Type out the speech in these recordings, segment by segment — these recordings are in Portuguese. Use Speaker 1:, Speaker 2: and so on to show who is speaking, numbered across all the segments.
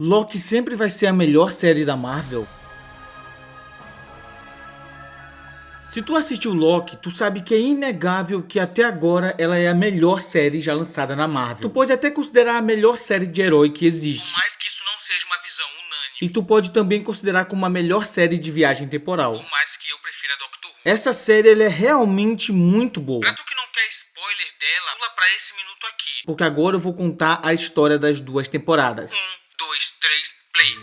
Speaker 1: Loki sempre vai ser a melhor série da Marvel. Se tu assistiu Loki, tu sabe que é inegável que até agora ela é a melhor série já lançada na Marvel. Tu pode até considerar a melhor série de herói que existe.
Speaker 2: Por mais que isso não seja uma visão unânime.
Speaker 1: E tu pode também considerar como a melhor série de viagem temporal.
Speaker 2: Por mais que eu prefira Doctor Who.
Speaker 1: Essa série ela é realmente muito boa.
Speaker 2: Pra tu que não quer spoiler dela, pula pra esse minuto aqui.
Speaker 1: Porque agora eu vou contar a história das duas temporadas.
Speaker 2: 1, 2, 3, play.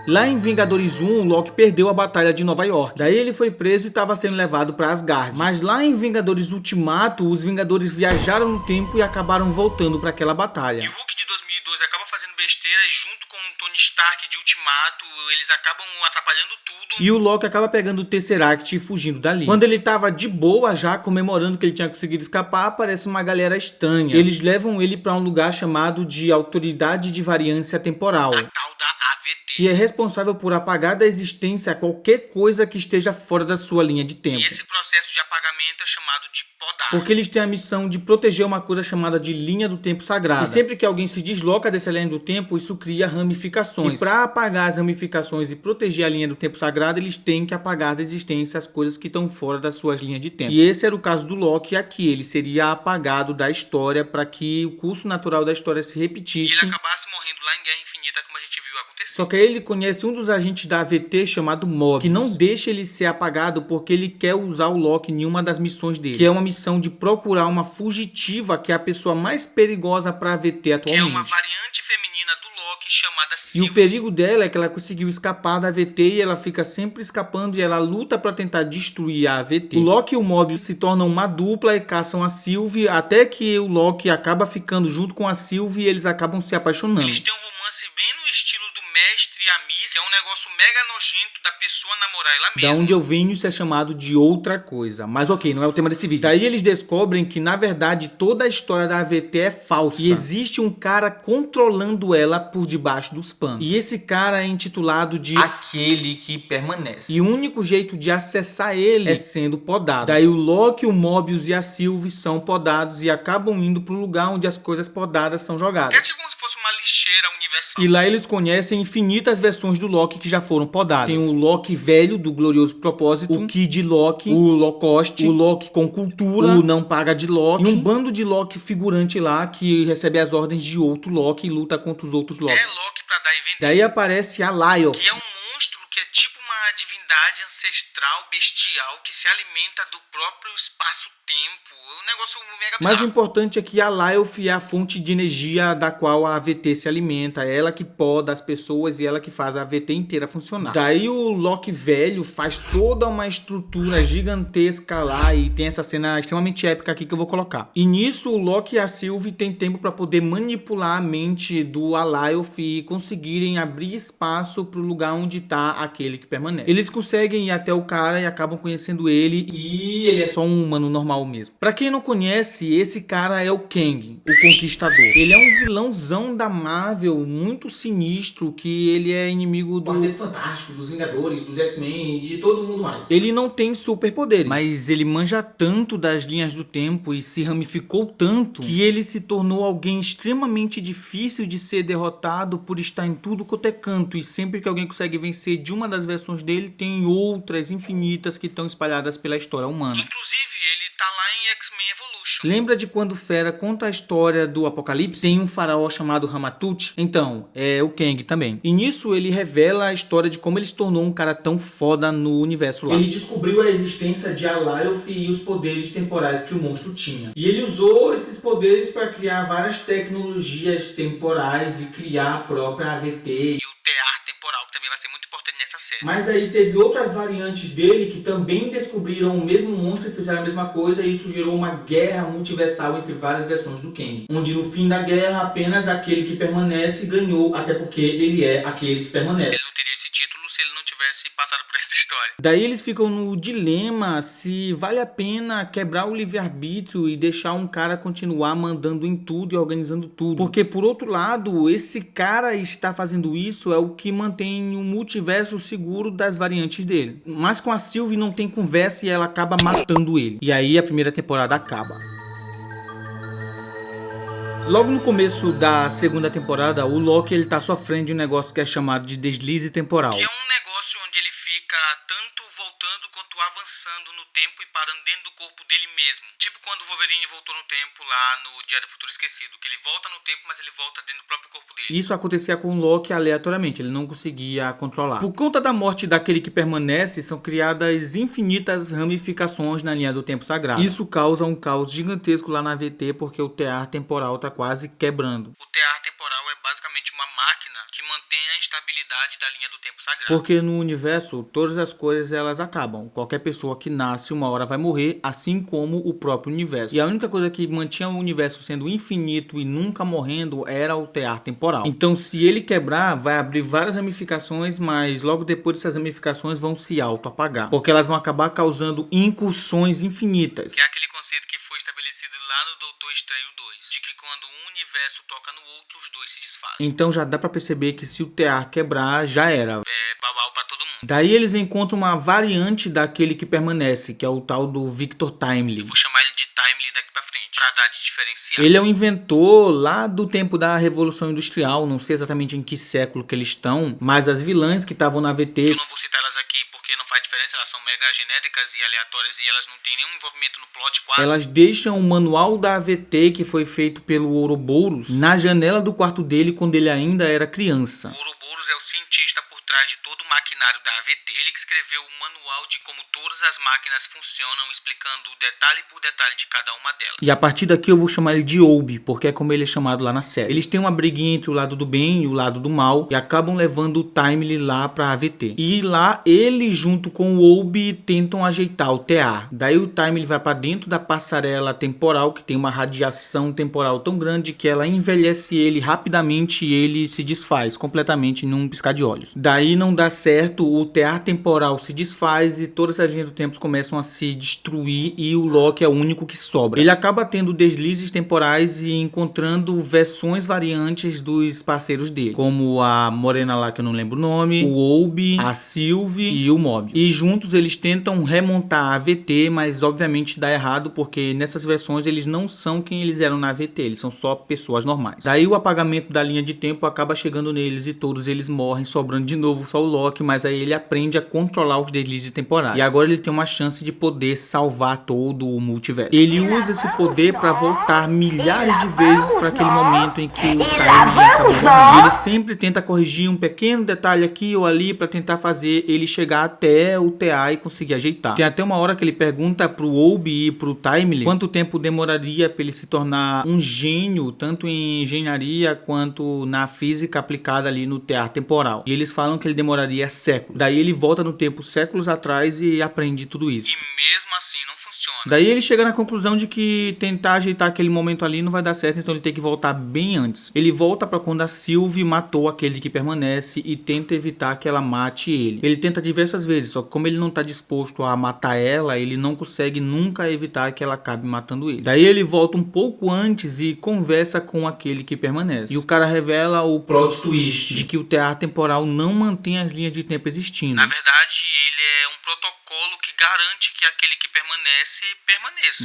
Speaker 1: Lá em Vingadores 1, o Loki perdeu a batalha de Nova York. Daí ele foi preso e estava sendo levado para Asgard. Mas lá em Vingadores Ultimato, os Vingadores viajaram no tempo e acabaram voltando para aquela batalha.
Speaker 2: E o Hulk de 2012 acaba fazendo besteira e junto com o Tony Stark de Ultimato, eles acabam atrapalhando tudo.
Speaker 1: E o Loki acaba pegando o Tesseract e fugindo dali. Quando ele tava de boa já, comemorando que ele tinha conseguido escapar, aparece uma galera estranha. Eles levam ele para um lugar chamado de Autoridade de Variância Temporal.
Speaker 2: A tal da AVT.
Speaker 1: Que é responsável por apagar da existência qualquer coisa que esteja fora da sua linha de tempo.
Speaker 2: E esse processo de apagamento é chamado de podar.
Speaker 1: Porque eles têm a missão de proteger uma coisa chamada de linha do tempo sagrada. E sempre que alguém se desloca dessa linha do tempo, isso cria ramificações. E para apagar as ramificações e proteger a linha do tempo sagrada, eles têm que apagar da existência as coisas que estão fora das suas linhas de tempo. E esse era o caso do Loki aqui. Ele seria apagado da história para que o curso natural da história se repetisse.
Speaker 2: E ele acabasse morrendo lá em Guerra Infinita, como a gente viu acontecer.
Speaker 1: Só que aí ele conhece um dos agentes da AVT chamado Mobius, que não deixa ele ser apagado porque ele quer usar o Loki em uma das missões dele, que é uma missão de procurar uma fugitiva, que é a pessoa mais perigosa para a AVT atualmente.
Speaker 2: Que é uma variante feminina do Loki chamada
Speaker 1: E
Speaker 2: Sylvie.
Speaker 1: o perigo dela é que ela conseguiu escapar da AVT e ela fica sempre escapando e ela luta para tentar destruir a AVT. O Loki e o Mobius se tornam uma dupla e caçam a Sylvie, até que o Loki acaba ficando junto com a Sylvie e eles acabam se apaixonando.
Speaker 2: Eles têm um romance bem no estilo do Mestre e a Miss, que é um negócio mega nojento da pessoa namorar ela mesma.
Speaker 1: Da onde eu venho, isso é chamado de outra coisa. Mas ok, não é o tema desse vídeo. Daí eles descobrem que, na verdade, toda a história da AVT é falsa. E existe um cara controlando ela por debaixo dos panos. E esse cara é intitulado de Aquele que Permanece. E o único jeito de acessar ele é sendo podado. Daí o Loki, o Mobius e a Sylvie são podados e acabam indo pro lugar onde as coisas podadas são jogadas.
Speaker 2: É tipo como se fosse uma lixeira universal.
Speaker 1: E lá eles conhecem infinitas versões do Loki que já foram podadas. Tem o Loki velho do Glorioso Propósito, o Kid Loki, o Locoste, o Loki com cultura, o Não Paga de Loki, e um bando de Loki figurante lá que recebe as ordens de outro Loki e luta contra os outros Loki.
Speaker 2: É Loki pra dar e vender.
Speaker 1: Daí aparece a Lyle,
Speaker 2: Que é um monstro que é tipo uma divindade ancestral, bestial, que se alimenta do próprio espaço-tempo. É um negócio mega
Speaker 1: mas o
Speaker 2: bizarro.
Speaker 1: importante é que a Lyle é a fonte de energia da qual a AVT se alimenta. É ela que poda as pessoas e ela que faz a AVT inteira funcionar. Daí o Loki velho faz toda uma estrutura gigantesca lá e tem essa cena extremamente épica aqui que eu vou colocar. E nisso o Loki e a Sylvie têm tempo para poder manipular a mente do Alioth e conseguirem abrir espaço pro lugar onde tá aquele que permanece. Eles conseguem ir até o cara e acabam conhecendo ele, e ele é só um humano normal mesmo. Pra quem não conhece, esse cara é o Kang, o Conquistador. Ele é um vilãozão da Marvel, muito sinistro, que ele é inimigo do Quarteto Fantástico, dos Vingadores, dos X-Men e de todo mundo mais. Ele não tem superpoderes, mas ele manja tanto das linhas do tempo e se ramificou tanto que ele se tornou alguém extremamente difícil de ser derrotado por estar em tudo quanto é canto, e sempre que alguém consegue vencer de uma das versões dele, tem outras infinitas que estão espalhadas pela história humana.
Speaker 2: Inclusive, ele tá lá em X-Men Evolution.
Speaker 1: Lembra de quando Fera conta a história do Apocalipse? Tem um faraó chamado Ramatut? Então, é o Kang também. E nisso ele revela a história de como ele se tornou um cara tão foda no universo lá. Ele descobriu a existência de Alioth e os poderes temporais que o monstro tinha. E ele usou esses poderes para criar várias tecnologias temporais e criar a própria AVT.
Speaker 2: E o tear temporal, que também vai ser muito importante nessa série.
Speaker 1: Mas aí teve outras variantes dele que também descobriram o mesmo monstro e fizeram a mesma coisa, e isso gerou uma guerra multiversal entre várias versões do Kang, onde no fim da guerra apenas aquele que permanece ganhou, até porque ele é aquele que permanece.
Speaker 2: Ele não teria esse título se ele não tivesse passado por essa história.
Speaker 1: Daí eles ficam no dilema se vale a pena quebrar o livre-arbítrio e deixar um cara continuar mandando em tudo e organizando tudo. Porque, por outro lado, esse cara está fazendo isso é o que mantém o multiverso seguro das variantes dele. Mas com a Sylvie não tem conversa e ela acaba matando ele. E aí a primeira temporada acaba. Logo no começo da segunda temporada, o Loki ele tá sofrendo de um negócio que é chamado de deslize temporal.
Speaker 2: Que é um negócio onde ele fica tanto voltando quanto avançando no tempo e parando dentro do corpo dele mesmo. Tipo quando o Wolverine voltou no tempo lá no Dia do Futuro Esquecido, que ele volta no tempo, mas ele volta dentro do próprio corpo dele.
Speaker 1: Isso acontecia com o Loki aleatoriamente, ele não conseguia controlar. Por conta da morte daquele que permanece, são criadas infinitas ramificações na linha do tempo sagrado. Isso causa um caos gigantesco lá na AVT, porque o tear temporal tá quase quebrando.
Speaker 2: O tear temporal é basicamente uma máquina que mantém a estabilidade da linha do tempo sagrado.
Speaker 1: Porque no universo, todas as coisas elas acabam. Qualquer pessoa que nasce uma hora vai morrer, assim como o próprio universo. E a única coisa que mantinha o universo sendo infinito e nunca morrendo era o tear temporal. Então, se ele quebrar, vai abrir várias ramificações, mas logo depois essas ramificações vão se auto-apagar. Porque elas vão acabar causando incursões infinitas.
Speaker 2: Que é aquele conceito que foi estabelecido lá no Doutor Estranho 2, de que quando um universo toca no outro, os dois se desfazem.
Speaker 1: Então já dá pra perceber que se o tear quebrar, já era.
Speaker 2: É babau pra todo mundo.
Speaker 1: Daí eles encontram uma variante daquele que permanece, que é o tal do Victor Timely.
Speaker 2: Vou chamar ele de Timely daqui pra frente, pra dar de diferencial.
Speaker 1: Ele é um inventor lá do tempo da Revolução Industrial, não sei exatamente em que século que eles estão, mas as vilãs que estavam na AVT...
Speaker 2: Eu não vou citar elas aqui porque não faz diferença, elas são mega genéricas e aleatórias e elas não têm nenhum envolvimento no plot quase.
Speaker 1: Elas deixam o manual da AVT que foi feito pelo Ouroboros na janela do quarto dele quando ele ainda era criança.
Speaker 2: O Ouroboros é o cientista por trás de todo o maquinário da AVT. Ele que escreveu o manual de como todas as máquinas funcionam, explicando detalhe por detalhe de cada uma delas.
Speaker 1: E a partir daqui eu vou chamar ele de Obi, porque é como ele é chamado lá na série. Eles têm uma briguinha entre o lado do bem e o lado do mal e acabam levando o Timely lá pra AVT. E lá ele junto com o Obi tentam ajeitar o TA. Daí o Timely vai pra dentro da passarela temporal, que tem uma radiação temporal tão grande que ela envelhece ele rapidamente e ele se desfaz completamente num piscar de olhos. Daí não dá certo, o tear temporal se desfaz e todas as linhas do tempo começam a se destruir e o Loki é o único que sobra. Ele acaba tendo deslizes temporais e encontrando versões variantes dos parceiros dele, como a morena lá que eu não lembro o nome, o Obi, a Sylvie e o Mobius. E juntos eles tentam remontar a AVT, mas obviamente dá errado porque nessas versões eles não são quem eles eram na AVT, eles são só pessoas normais. Daí o apagamento da linha de tempo acaba chegando neles e todos eles morrem, sobrando de novo só o Loki, mas aí ele aprende a controlar os deslizes temporais. E agora ele tem uma chance de poder salvar todo o multiverso. Ele usa esse poder para voltar milhares de vezes para aquele momento em que o Timely acabou morrendo. E ele sempre tenta corrigir um pequeno detalhe aqui ou ali para tentar fazer ele chegar até o TA e conseguir ajeitar. Tem até uma hora que ele pergunta pro Obi e pro Timely quanto tempo demoraria para ele se tornar um gênio, tanto em engenharia quanto na física aplicada ali no tear temporal. E eles falam que ele demoraria séculos. Daí ele volta no tempo séculos atrás e aprende tudo isso.
Speaker 2: E mesmo assim não funciona.
Speaker 1: Daí ele chega na conclusão de que tentar ajeitar aquele momento ali não vai dar certo, então ele tem que voltar bem antes. Ele volta para quando a Sylvie matou aquele que permanece e tenta evitar que ela mate ele. Ele tenta diversas vezes, só que como ele não tá disposto a matar ela, ele não consegue nunca evitar que ela acabe matando ele. Daí ele volta um pouco antes e conversa com aquele que permanece. E o cara revela o plot twist de que o tear temporal não mantém as linhas de tempo existindo.
Speaker 2: Na verdade, ele é um protocolo que garante que aquele que permaneça.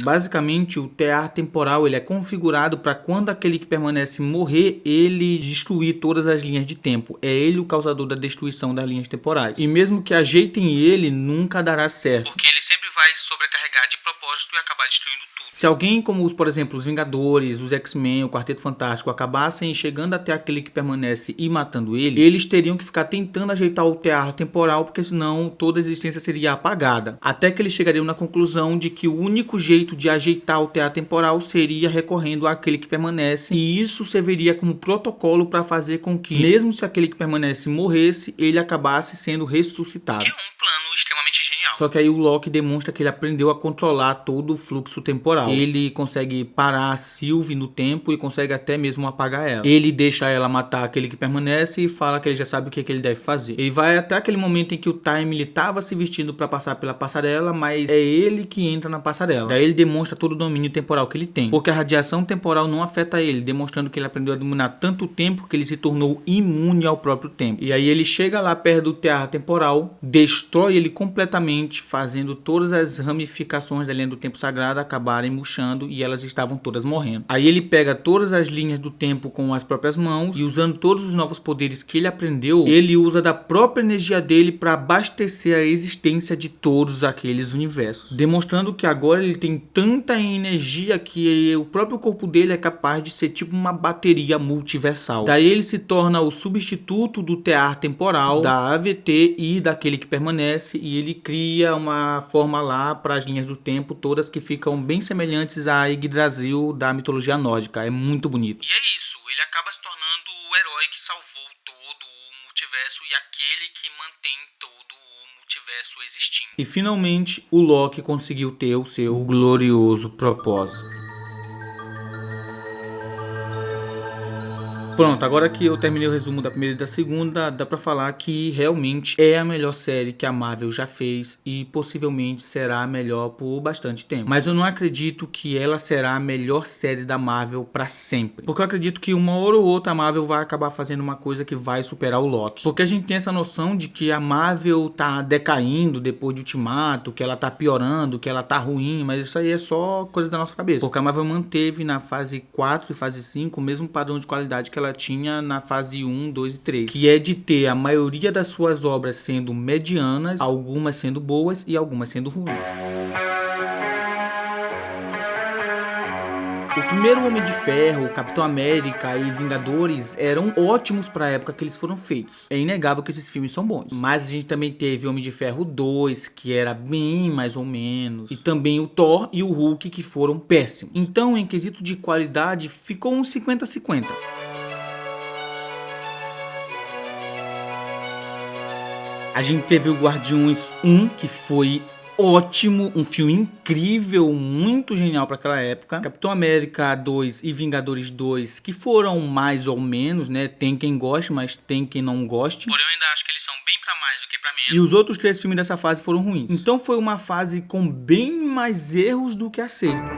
Speaker 1: Basicamente, o tear temporal ele é configurado para quando aquele que permanece morrer, ele destruir todas as linhas de tempo. É ele o causador da destruição das linhas temporais. E mesmo que ajeitem ele, nunca dará certo.
Speaker 2: Porque ele sempre vai sobrecarregar de propósito e acabar destruindo tudo.
Speaker 1: Se alguém como, por exemplo, os Vingadores, os X-Men, o Quarteto Fantástico acabassem chegando até aquele que permanece e matando ele, eles teriam que ficar tentando ajeitar o tear temporal, porque senão toda a existência seria apagada. Até que eles chegariam na conclusão de que o único jeito de ajeitar o tear temporal seria recorrendo àquele que permanece, e isso serviria como protocolo para fazer com que, mesmo se aquele que permanece morresse, ele acabasse sendo ressuscitado.
Speaker 2: Que é um plano extremamente genial.
Speaker 1: Só que aí o Loki demonstra que ele aprendeu a controlar todo o fluxo temporal. Ele consegue parar a Sylvie no tempo e consegue até mesmo apagar ela. Ele deixa ela matar aquele que permanece e fala que ele já sabe o que ele deve fazer. Ele vai até aquele momento em que o Timely estava se vestindo para passar pela passarela, mas é ele que entra na passarela. Daí ele demonstra todo o domínio temporal que ele tem, porque a radiação temporal não afeta ele, demonstrando que ele aprendeu a dominar tanto tempo que ele se tornou imune ao próprio tempo. E aí ele chega lá perto do tear temporal, destrói ele completamente literalmente fazendo todas as ramificações da linha do tempo sagrada acabarem murchando e elas estavam todas morrendo. Aí ele pega todas as linhas do tempo com as próprias mãos e, usando todos os novos poderes que ele aprendeu, ele usa da própria energia dele para abastecer a existência de todos aqueles universos, demonstrando que agora ele tem tanta energia que o próprio corpo dele é capaz de ser tipo uma bateria multiversal. Daí ele se torna o substituto do tear temporal, da AVT e daquele que permanece, e ele cria uma forma lá para as linhas do tempo todas que ficam bem semelhantes a Yggdrasil da mitologia nórdica. É muito bonito.
Speaker 2: E é isso, ele acaba se tornando o herói que salvou todo o multiverso e aquele que mantém todo o multiverso existindo.
Speaker 1: E finalmente o Loki conseguiu ter o seu glorioso propósito. Pronto, agora que eu terminei o resumo da primeira e da segunda, dá pra falar que realmente é a melhor série que a Marvel já fez e possivelmente será a melhor por bastante tempo. Mas eu não acredito que ela será a melhor série da Marvel pra sempre. Porque eu acredito que uma hora ou outra a Marvel vai acabar fazendo uma coisa que vai superar o Loki. Porque a gente tem essa noção de que a Marvel tá decaindo depois de Ultimato, que ela tá piorando, que ela tá ruim, mas isso aí é só coisa da nossa cabeça. Porque a Marvel manteve na fase 4 e fase 5 o mesmo padrão de qualidade que ela tinha na fase 1, 2 e 3, que é de ter a maioria das suas obras sendo medianas, algumas sendo boas e algumas sendo ruins. O primeiro Homem de Ferro, Capitão América e Vingadores eram ótimos para a época que eles foram feitos. É inegável que esses filmes são bons. Mas a gente também teve Homem de Ferro 2, que era bem mais ou menos. E também o Thor e o Hulk, que foram péssimos. Então, em quesito de qualidade, ficou um 50-50. A gente teve o Guardiões 1, que foi ótimo, um filme incrível, muito genial para aquela época. Capitão América 2 e Vingadores 2, que foram mais ou menos, né? Tem quem goste, mas tem quem não goste.
Speaker 2: Porém, eu ainda acho que eles são bem pra mais do que pra menos.
Speaker 1: E os outros 3 filmes dessa fase foram ruins. Então foi uma fase com bem mais erros do que acertos.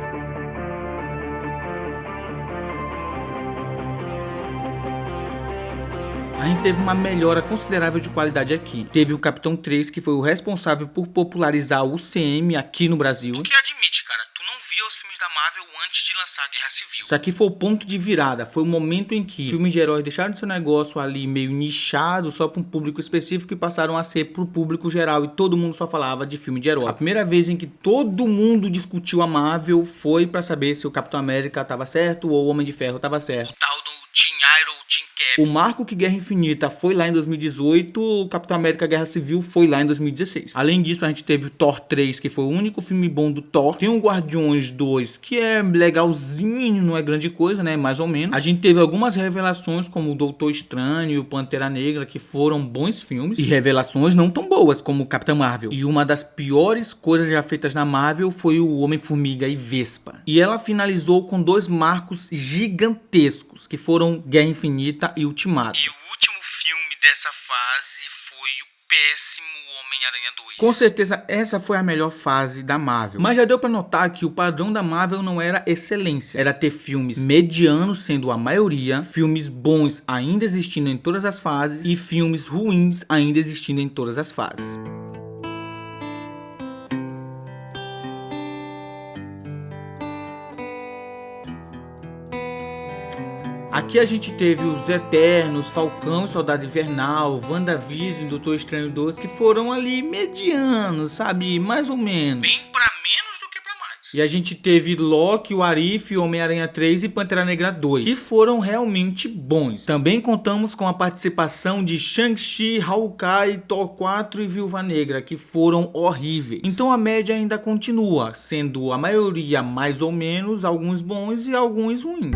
Speaker 1: A gente teve uma melhora considerável de qualidade aqui. Teve o Capitão 3, que foi o responsável por popularizar o UCM aqui no Brasil.
Speaker 2: Porque admite, cara, tu não via os filmes da Marvel antes de lançar a Guerra Civil.
Speaker 1: Isso aqui foi o ponto de virada. Foi o momento em que filmes de heróis deixaram de ser um negócio ali meio nichado, só para um público específico, e passaram a ser pro público geral. E todo mundo só falava de filme de herói. A primeira vez em que todo mundo discutiu a Marvel foi para saber se o Capitão América tava certo ou o Homem de Ferro tava certo.
Speaker 2: O tal do Team Iron, Team Cap.
Speaker 1: O marco que Guerra Infinita foi lá em 2018, o Capitão América Guerra Civil foi lá em 2016. Além disso, a gente teve o Thor 3, que foi o único filme bom do Thor. Tem o Guardiões 2, que é legalzinho, não é grande coisa, né? Mais ou menos. A gente teve algumas revelações, como o Doutor Estranho e o Pantera Negra, que foram bons filmes. E revelações não tão boas, como o Capitão Marvel. E uma das piores coisas já feitas na Marvel foi o Homem-Formiga e Vespa. E ela finalizou com 2 marcos gigantescos, que foram Guerra Infinita e Ultimato.
Speaker 2: E o último filme dessa fase foi o péssimo Homem-Aranha 2.
Speaker 1: Com certeza essa foi a melhor fase da Marvel. Mas já deu pra notar que o padrão da Marvel não era excelência. Era ter filmes medianos sendo a maioria, filmes bons ainda existindo em todas as fases e filmes ruins ainda existindo em todas as fases. Aqui a gente teve os Eternos, Falcão e Soldado Invernal, WandaVision e Doutor Estranho 2, que foram ali medianos, sabe? Mais ou menos.
Speaker 2: Bem pra menos do que pra mais.
Speaker 1: E a gente teve Loki, o Arif, Homem-Aranha 3 e Pantera Negra 2, que foram realmente bons. Também contamos com a participação de Shang-Chi, Hawkeye, Thor 4 e Viúva Negra, que foram horríveis. Então a média ainda continua, sendo a maioria mais ou menos, alguns bons e alguns ruins.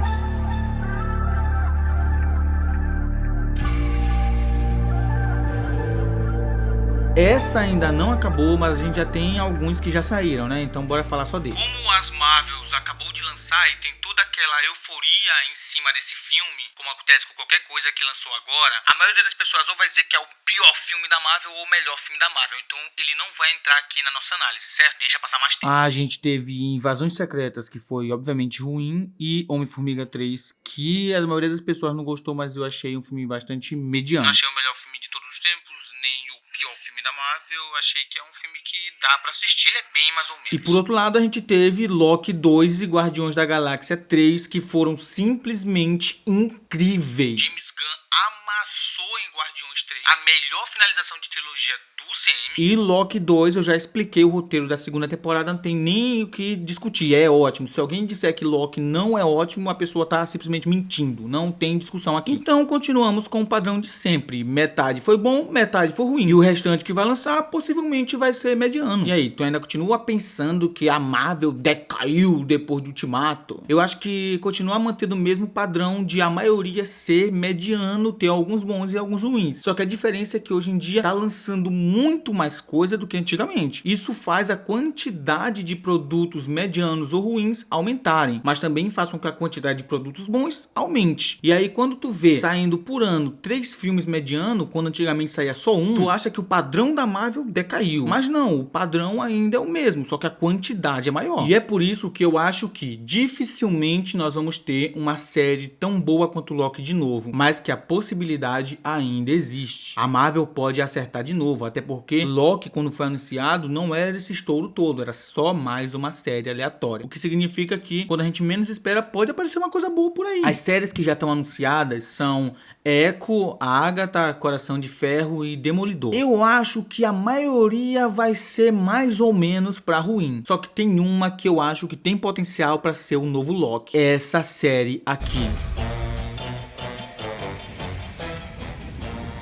Speaker 1: Essa ainda não acabou, mas a gente já tem alguns que já saíram, né? Então bora falar só dele.
Speaker 2: Como as Marvels acabou de lançar e tem toda aquela euforia em cima desse filme, como acontece com qualquer coisa que lançou agora, a maioria das pessoas ou vai dizer que é o pior filme da Marvel ou o melhor filme da Marvel. Então ele não vai entrar aqui na nossa análise, certo? Deixa passar mais tempo.
Speaker 1: A gente teve Invasões Secretas, que foi obviamente ruim, e Homem-Formiga 3, que a maioria das pessoas não gostou, mas eu achei um filme bastante mediano.
Speaker 2: Não achei o melhor filme de todos os tempos, nem o pior filme da da Marvel, achei que é um filme que dá pra assistir, ele é bem mais ou menos.
Speaker 1: E por outro lado, a gente teve Loki 2 e Guardiões da Galáxia 3, que foram simplesmente incríveis.
Speaker 2: James Gunn amassou em Guardiões 3, a melhor finalização de trilogia do CM.
Speaker 1: E Loki 2, eu já expliquei o roteiro da segunda temporada, não tem nem o que discutir, é ótimo. Se alguém disser que Loki não é ótimo, a pessoa tá simplesmente mentindo, não tem discussão aqui. Então continuamos com o padrão de sempre, metade foi bom, metade foi ruim, e o restante que vai lançar possivelmente vai ser mediano. E aí, tu ainda continua pensando que a Marvel decaiu depois de Ultimato? Eu acho que continua mantendo o mesmo padrão de a maioria ser mediano, ter alguns bons e alguns ruins. Só que a diferença é que hoje em dia tá lançando muito mais coisa do que antigamente. Isso faz a quantidade de produtos medianos ou ruins aumentarem, mas também faz com que a quantidade de produtos bons aumente. E aí quando tu vê saindo por ano 3 filmes medianos, quando antigamente saía só um, tu acha que o padrão da Marvel decaiu. Mas não, o padrão ainda é o mesmo, só que a quantidade é maior. E é por isso que eu acho que dificilmente nós vamos ter uma série tão boa quanto Loki de novo, mas que a possibilidade ainda existe. A Marvel pode acertar de novo, até porque Loki, quando foi anunciado, não era esse estouro todo, era só mais uma série aleatória. O que significa que, quando a gente menos espera, pode aparecer uma coisa boa por aí. As séries que já estão anunciadas são Echo, Agatha, Coração de Ferro e Demolidor. Eu acho que a maioria vai ser mais ou menos pra ruim. Só que tem uma que eu acho que tem potencial pra ser o novo Loki. Essa série aqui.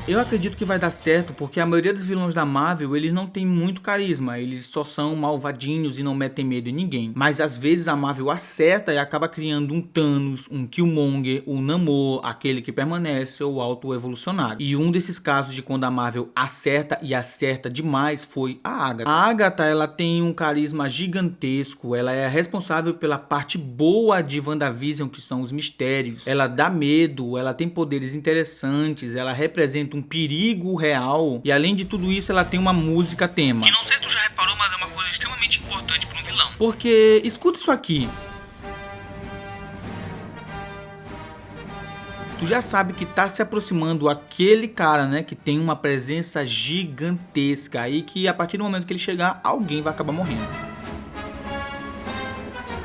Speaker 1: Eu acredito que vai dar certo porque a maioria dos vilões da Marvel, eles não tem muito carisma, eles só são malvadinhos e não metem medo em ninguém. Mas às vezes a Marvel acerta e acaba criando um Thanos, um Killmonger, um Namor, aquele que permanece ou auto-evolucionário. E um desses casos de quando a Marvel acerta e acerta demais foi a Agatha. A Agatha, ela tem um carisma gigantesco, ela é responsável pela parte boa de WandaVision, que são os mistérios. Ela dá medo, ela tem poderes interessantes, ela representa um perigo real e além de tudo isso ela tem uma música tema.
Speaker 2: Que não sei se tu já reparou, mas é uma coisa extremamente importante para um vilão.
Speaker 1: Porque, escuta isso aqui. Tu já sabe que tá se aproximando aquele cara, né, que tem uma presença gigantesca e que a partir do momento que ele chegar, alguém vai acabar morrendo.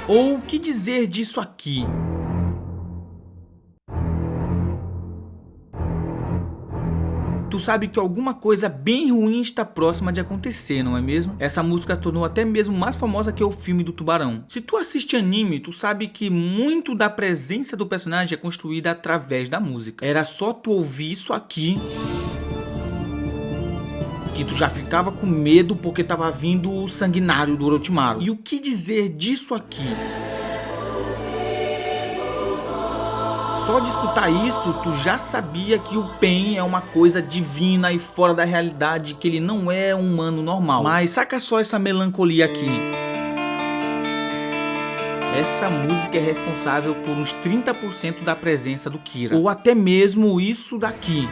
Speaker 1: Ou o que dizer disso aqui? Tu sabe que alguma coisa bem ruim está próxima de acontecer, não é mesmo? Essa música tornou até mesmo mais famosa que o filme do Tubarão. Se tu assiste anime, tu sabe que muito da presença do personagem é construída através da música. Era só tu ouvir isso aqui que tu já ficava com medo porque tava vindo o sanguinário do Orochimaru. E o que dizer disso aqui? Só de escutar isso, tu já sabia que o Pain é uma coisa divina e fora da realidade, que ele não é um humano normal. Mas saca só essa melancolia aqui. Essa música é responsável por uns 30% da presença do Kira. Ou até mesmo isso daqui,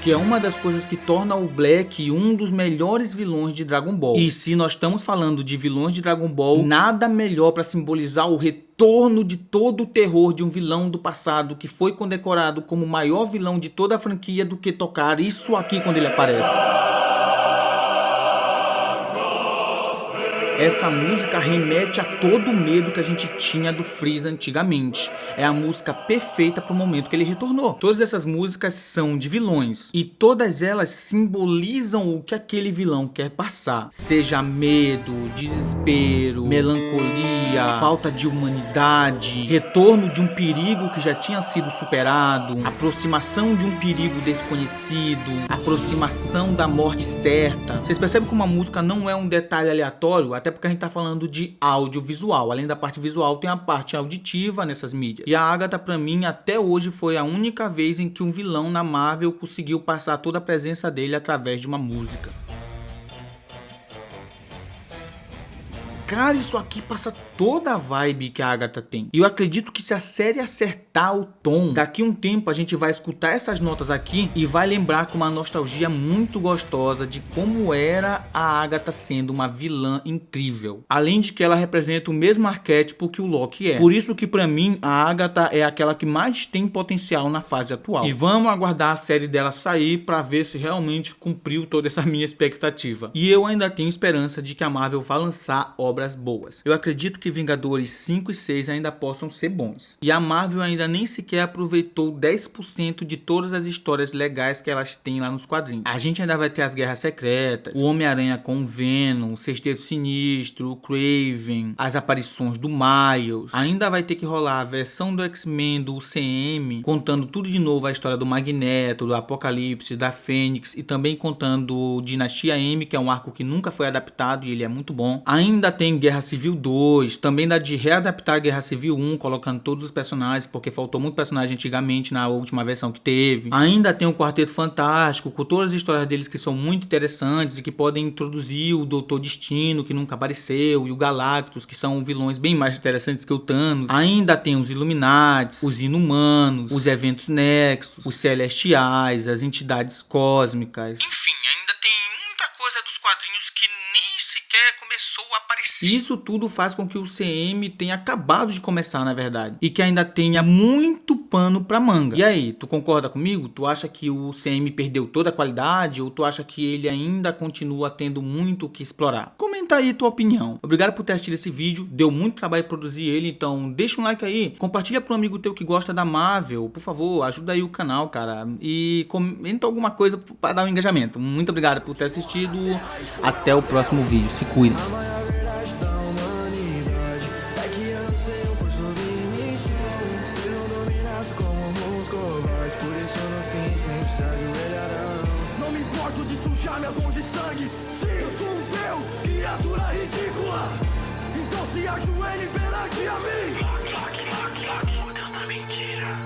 Speaker 1: que é uma das coisas que torna o Black um dos melhores vilões de Dragon Ball. E se nós estamos falando de vilões de Dragon Ball, nada melhor para simbolizar o retorno de todo o terror de um vilão do passado que foi condecorado como o maior vilão de toda a franquia do que tocar isso aqui quando ele aparece. Essa música remete a todo o medo que a gente tinha do Freeza antigamente. É a música perfeita para o momento que ele retornou. Todas essas músicas são de vilões e todas elas simbolizam o que aquele vilão quer passar. Seja medo, desespero, melancolia, falta de humanidade, retorno de um perigo que já tinha sido superado, aproximação de um perigo desconhecido, aproximação da morte certa. Vocês percebem como a música não é um detalhe aleatório? Até porque a gente tá falando de audiovisual. Além da parte visual, tem a parte auditiva nessas mídias. E a Agatha, pra mim, até hoje foi a única vez em que um vilão na Marvel conseguiu passar toda a presença dele através de uma música. Cara, isso aqui passa toda a vibe que a Agatha tem. E eu acredito que se a série acertar o tom, daqui a um tempo a gente vai escutar essas notas aqui e vai lembrar com uma nostalgia muito gostosa de como era a Agatha sendo uma vilã incrível. Além de que ela representa o mesmo arquétipo que o Loki é. Por isso que pra mim a Agatha é aquela que mais tem potencial na fase atual. E vamos aguardar a série dela sair pra ver se realmente cumpriu toda essa minha expectativa. E eu ainda tenho esperança de que a Marvel vai lançar obras boas. Eu acredito que Vingadores 5 e 6 ainda possam ser bons. E a Marvel ainda nem sequer aproveitou 10% de todas as histórias legais que elas têm lá nos quadrinhos. A gente ainda vai ter as Guerras Secretas, o Homem-Aranha com o Venom, o Sexteto Sinistro, o Kraven, as aparições do Miles. Ainda vai ter que rolar a versão do X-Men do UCM, contando tudo de novo a história do Magneto, do Apocalipse, da Fênix e também contando Dinastia M, que é um arco que nunca foi adaptado e ele é muito bom. Ainda tem Guerra Civil 2, também dá de readaptar Guerra Civil 1, colocando todos os personagens, porque faltou muito personagem antigamente na última versão que teve. Ainda tem o Quarteto Fantástico, com todas as histórias deles que são muito interessantes e que podem introduzir o Doutor Destino, que nunca apareceu, e o Galactus, que são vilões bem mais interessantes que o Thanos. Ainda tem os Illuminates, os Inumanos, os Eventos Nexus, os Celestiais, as entidades cósmicas.
Speaker 2: Enfim, ainda tem muita coisa dos quadrinhos que nem sequer começou a aparecer.
Speaker 1: Isso tudo faz com que o CM tenha acabado de começar, na verdade, e que ainda tenha muito pano pra manga. E aí, tu concorda comigo? Tu acha que o CM perdeu toda a qualidade ou tu acha que ele ainda continua tendo muito o que explorar? Comenta aí tua opinião. Obrigado por ter assistido esse vídeo, deu muito trabalho produzir ele, então deixa um like aí, compartilha para um amigo teu que gosta da Marvel, por favor, ajuda aí o canal, cara, e comenta alguma coisa para dar um engajamento. Muito obrigado por ter assistido, até o próximo vídeo, se cuida.
Speaker 3: Não me importo de sujar minhas mãos de sangue. Sim, eu sou um deus, criatura ridícula. Então se ajoelhe perante a mim. O Deus da mentira.